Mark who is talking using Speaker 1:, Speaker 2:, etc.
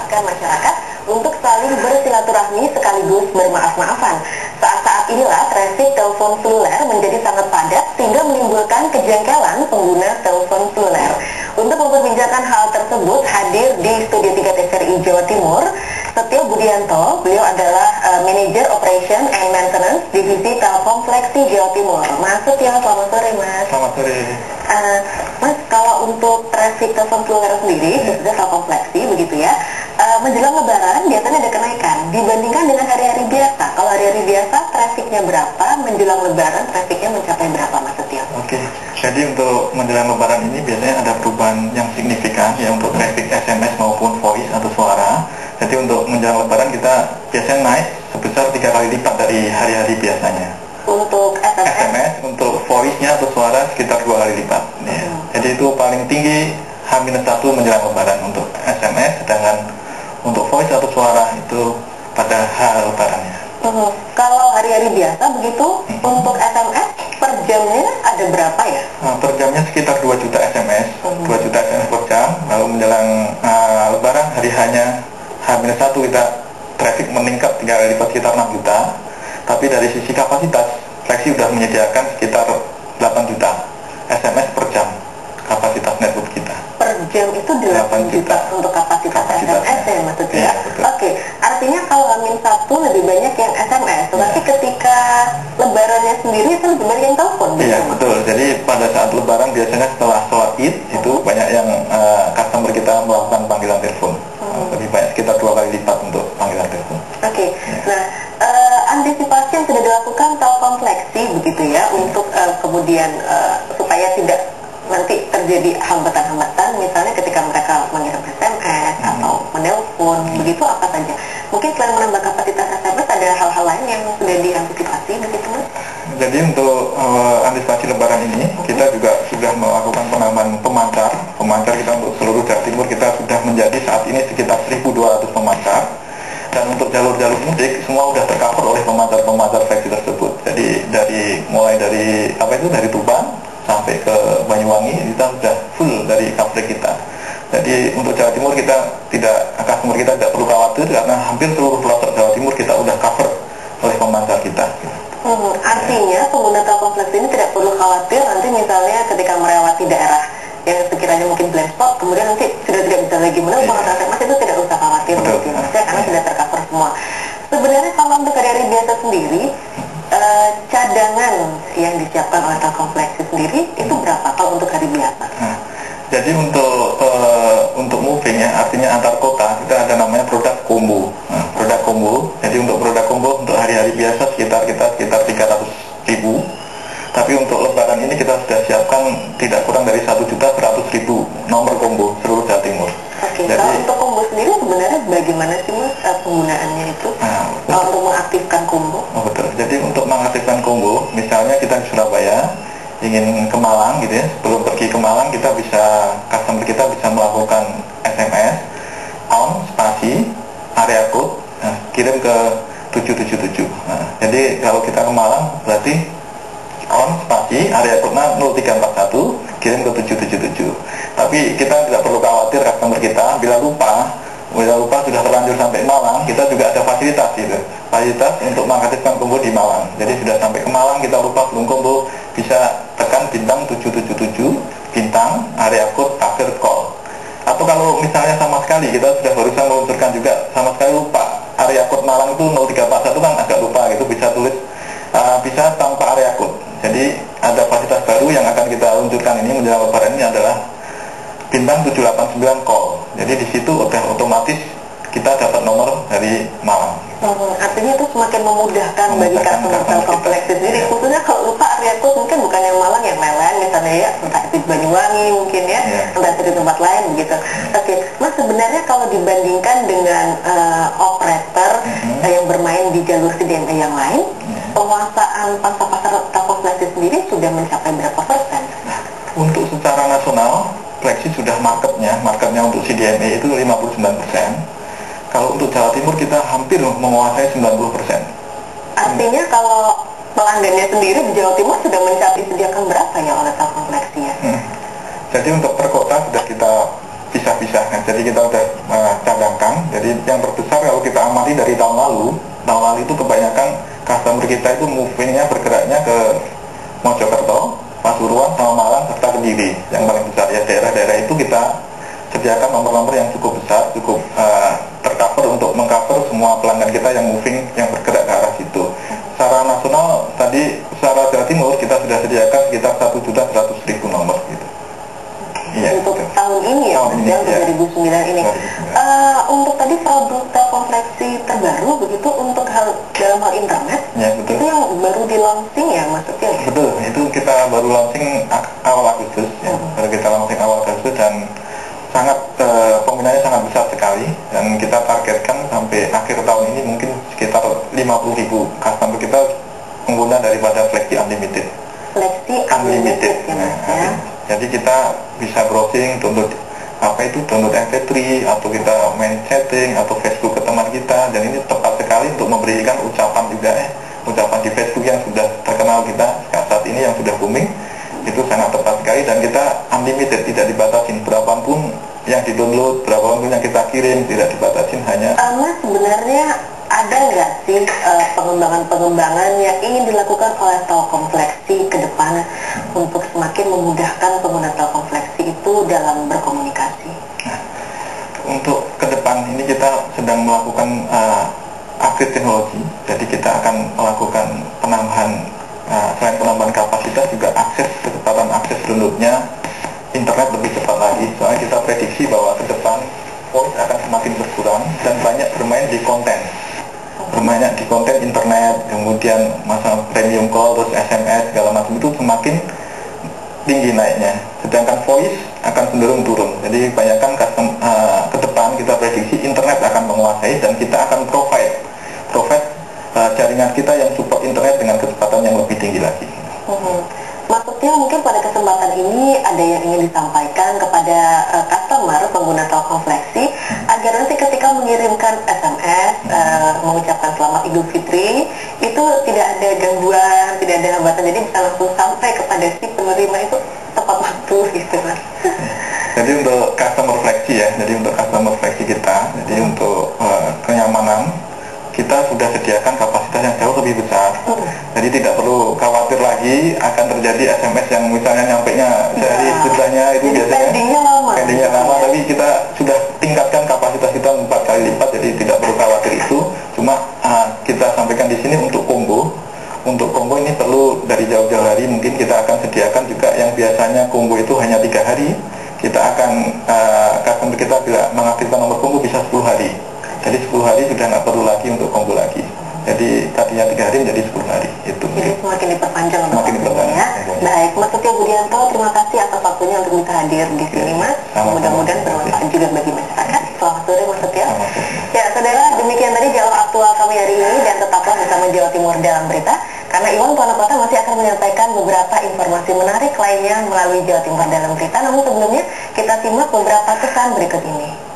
Speaker 1: memanfaatkan masyarakat untuk saling bersilaturahmi sekaligus bermaaf-maafan. Saat-saat inilah trafik telepon seluler menjadi sangat padat sehingga menimbulkan kejanggalan pengguna telepon seluler. Untuk memperbincangkan hal tersebut hadir di Studio 3 TVRI Jawa Timur, Setio Budianto. Beliau adalah Manager Operation and Maintenance Divisi Telkom Fleksi Jawa Timur. Mas Setio, selamat sore Mas.
Speaker 2: Selamat sore.
Speaker 1: Mas, kalau untuk trafik telepon seluler sendiri, khususnya Telkom Fleksi begitu ya, menjelang Lebaran biasanya ada kenaikan dibandingkan dengan hari-hari biasa. Kalau hari-hari biasa trafiknya berapa, menjelang Lebaran trafiknya mencapai berapa Mas Setio?
Speaker 2: Oke, jadi untuk menjelang Lebaran ini biasanya ada perubahan yang signifikan ya untuk trafik SMS maupun voice atau suara. Jadi untuk menjelang Lebaran kita biasanya naik sebesar 3 kali lipat dari hari-hari biasanya.
Speaker 1: Untuk
Speaker 2: SMS untuk voice-nya atau suara sekitar 2 kali lipat ya. Jadi itu paling tinggi H-1 menjelang Lebaran untuk SMS, sedangkan untuk voice atau suara itu pada H Lebarannya.
Speaker 1: Kalau hari-hari biasa begitu, untuk SMS per jamnya ada berapa ya?
Speaker 2: Per jamnya sekitar 2 juta SMS, 2 juta SMS per jam. Lalu menjelang Lebaran hari hanya H-1 kita traffic meningkat 3 kali lipat sekitar 6 juta. Tapi dari sisi kapasitas, Fleksi sudah menyediakan sekitar 8 juta SMS per jam kapasitas network kita.
Speaker 1: Per jam itu 8 juta untuk kapasitas SMS ya maksudnya? Oke, artinya kalau H-1 lebih banyak yang SMS, tapi ketika Lebarannya sendiri itu lebih banyak yang telepon.
Speaker 2: Iya betul, jadi pada saat Lebaran biasanya setelah sholat Id itu banyak yang customer kita melakukan panggilan telepon. Lebih banyak, sekitar 2 kali lipat untuk panggilan telepon.
Speaker 1: Oke, nah antisipasi yang sudah dilakukan Telkom Fleksi begitu ya untuk kemudian supaya tidak nanti terjadi hambatan-hambatan misalnya ketika mereka mengirim SMS atau menelpon begitu apa saja. Mungkin selain menambah kapasitas SMS ada hal-hal lain yang sudah diantisipasi begitu Mas?
Speaker 2: Jadi untuk antisipasi Lebaran ini kita juga sudah melakukan penambahan pemancar kita untuk seluruh Jawa Timur. Kita sudah menjadi saat ini sekitar 1.200 pemancar. Dan untuk jalur-jalur mudik semua sudah tercover oleh pemancar Fleksi tersebut. Jadi mulai dari Tuban sampai ke Banyuwangi kita sudah full dari coverage kita. Jadi untuk Jawa Timur customer kita tidak perlu khawatir karena hampir seluruh pelosok Jawa Timur kita sudah cover oleh pemancar kita.
Speaker 1: Artinya pengguna Telkom Fleksi ini tidak perlu khawatir nanti misalnya ketika melewati daerah yang sekiranya mungkin blank spot, kemudian nanti sudah tidak bisa lagi menelpon atau SMS, itu tidak usah khawatir mungkin karena sudah tercover semua. Sebenarnya kalau untuk hari-hari biasa sendiri, cadangan yang disiapkan oleh Telkom Fleksi sendiri itu berapa kalau untuk hari biasa?
Speaker 2: Jadi untuk moving ya, artinya antar kota kita ada namanya produk combo. Produk combo. Jadi untuk produk combo untuk hari-hari biasa sekitar 300.000. Tapi untuk Lebaran ini kita sudah siapkan tidak kurang dari 1.100.000 nomor combo seluruh Jawa Timur.
Speaker 1: Oke, jadi, kalau untuk combo sendiri sebenarnya bagaimana sih Mas penggunaannya itu? Untuk mengaktifkan combo?
Speaker 2: Oh betul. Jadi untuk mengaktifkan combo, misalnya kita di Surabaya ingin ke Malang gitu ya, sebelum pergi ke Malang customer kita bisa melakukan SMS on spasi area code kirim ke 777. Jadi kalau kita ke Malang berarti on spasi area code 0341 kirim ke 777. Tapi kita tidak perlu khawatir customer kita bila lupa sudah terlanjur sampai Malang, kita juga ada fasilitas gitu. Fasilitas untuk mengaktifkan combo di Malang. Jadi sudah sampai ke Malang kita lupa belum combo, bisa tekan bintang 777 bintang area code cover call. Atau kalau misalnya sama sekali kita sudah barusan meluncurkan juga sama sekali lupa area code Malang itu 0341 kan agak lupa gitu, bisa tulis bisa tanpa area code. Jadi ada fasilitas baru yang akan kita luncurkan ini menjelang Lebaran ini adalah bintang 789 call. Jadi di situ otomatis kita dapat nomor dari Malang.
Speaker 1: Artinya itu semakin memudahkan bagi customer Telkom Fleksi sendiri. Khususnya kalau lupa area code mungkin bukan yang Malang, yang lain misalnya ya, entah di Banyuwangi mungkin ya, entah di tempat lain begitu. Oke, Mas sebenarnya kalau dibandingkan dengan operator yang bermain di jalur CDMA yang lain, penguasaan pangsa pasar Telkom Fleksi sendiri sudah mencapai berapa persen?
Speaker 2: Untuk secara nasional, Fleksi sudah marketnya untuk CDMA itu 59%. Kalau untuk Jawa Timur kita hampir menguasai 90%.
Speaker 1: Artinya kalau pelanggannya sendiri di Jawa Timur sudah mencapai disediakan berapa ya oleh Telkom Fleksi ya?
Speaker 2: Jadi untuk per kota sudah kita pisah-pisahkan. Jadi kita sudah cadangkan. Jadi Jadi yang terbesar kalau kita amati dari tahun lalu itu kebanyakan customer kita itu movingnya bergeraknya ke Mojokerto, Pasuruan, sama Malang serta Kediri yang paling besar ya. Daerah-daerah itu kita sediakan nomor-nomor yang cukup besar, cukup tercover untuk mengcover semua pelanggan kita yang moving, yang bergerak ke arah situ. Secara nasional tadi, secara Jawa Timur kita sudah sediakan sekitar 1.100.000 nomor gitu.
Speaker 1: Ya, untuk tahun ini ya, tahun ini, ya, 2009 ini. Untuk tadi produk Telkomfleksi terbaru begitu untuk dalam hal internet,
Speaker 2: ya, betul.
Speaker 1: Itu yang baru di launching ya maksudnya ya?
Speaker 2: Betul, itu kita baru launching awal Agustus, ya. Baru kita launching awal Agustus dan sangat peminatnya sangat besar sekali, dan kita targetkan sampai akhir tahun ini mungkin sekitar 50.000 customer kita pengguna daripada Fleksi Unlimited.
Speaker 1: Fleksi Unlimited ya Mas ya.
Speaker 2: Jadi kita bisa browsing, download MP3 atau kita main chatting atau Facebook ke teman kita, dan ini tepat sekali untuk memberikan ucapan juga ucapan di Facebook yang sudah terkenal kita saat ini yang sudah booming. Itu sangat tepat sekali, dan kita unlimited, tidak dibatasin berapapun yang di-download, berapapun yang kita kirim, tidak dibatasin, hanya
Speaker 1: Mas sebenarnya ada nggak sih pengembangan-pengembangan yang ingin dilakukan oleh Telkomfleksi ke depan untuk semakin memudahkan pengguna Telkomfleksi itu dalam berkomunikasi?
Speaker 2: Nah, untuk ke depan ini kita sedang melakukan upgrade teknologi, jadi kita akan melakukan penambahan selain penambahan kapasitas juga kecepatan akses downloadnya internet lebih cepat lagi. Soalnya kita prediksi bahwa ke depan voice akan semakin berkurang dan banyak bermain di konten internet, kemudian masa premium call, terus SMS segala macam itu semakin tinggi naiknya, sedangkan voice akan cenderung turun. Jadi kebanyakan ke depan kita prediksi internet akan menguasai, dan kita akan provide jaringan kita yang support internet dengan kecepatan yang lebih tinggi lagi.
Speaker 1: Maksudnya mungkin pada kesempatan ini ada yang ingin disampaikan kepada customer pengguna Telkomfleksi agar nanti ketika mengirimkan SMS mengucapkan selamat Idul Fitri itu tidak ada gangguan, tidak ada hambatan, jadi bisa langsung sampai kepada si penerima itu tepat waktu gitu Mas.
Speaker 2: Jadi untuk customer Fleksi ya, jadi untuk customer Fleksi kita, jadi untuk kenyamanan kita sudah sediakan kapasitas yang jauh lebih besar. Jadi tidak perlu khawatir lagi akan terjadi SMS yang misalnya nyampainya sehari sebelahnya itu biasanya pendingnya lama, tapi kita sudah tingkatkan kapasitas kita 4 kali lipat, jadi tidak perlu khawatir itu. Cuma kita sampaikan di sini untuk combo. Untuk combo ini perlu dari jauh-jauh hari, mungkin kita akan sediakan juga yang biasanya combo itu hanya 3 hari. Kita akan customer kita bila mengaktifkan nomor combo bisa 10 hari. Jadi 10 hari sudah nggak perlu lagi untuk combo lagi. Jadi tadinya 3 hari menjadi 10 hari. Itu.
Speaker 1: Jadi semakin diperpanjang ya. Baik, Mas Setia Budianto, terima kasih atas waktunya untuk bisa hadir di sini Mas. Mudah-mudahan bermanfaat juga bagi masyarakat. Selamat sore Mas Setia. Ya saudara, demikian tadi dialog aktual kami hari ini, dan tetaplah bersama Jawa Timur dalam berita, karena Iwan Pranata masih akan menyampaikan beberapa informasi menarik lainnya melalui Jawa Timur dalam berita. Namun sebelumnya kita simak beberapa pesan berikut ini.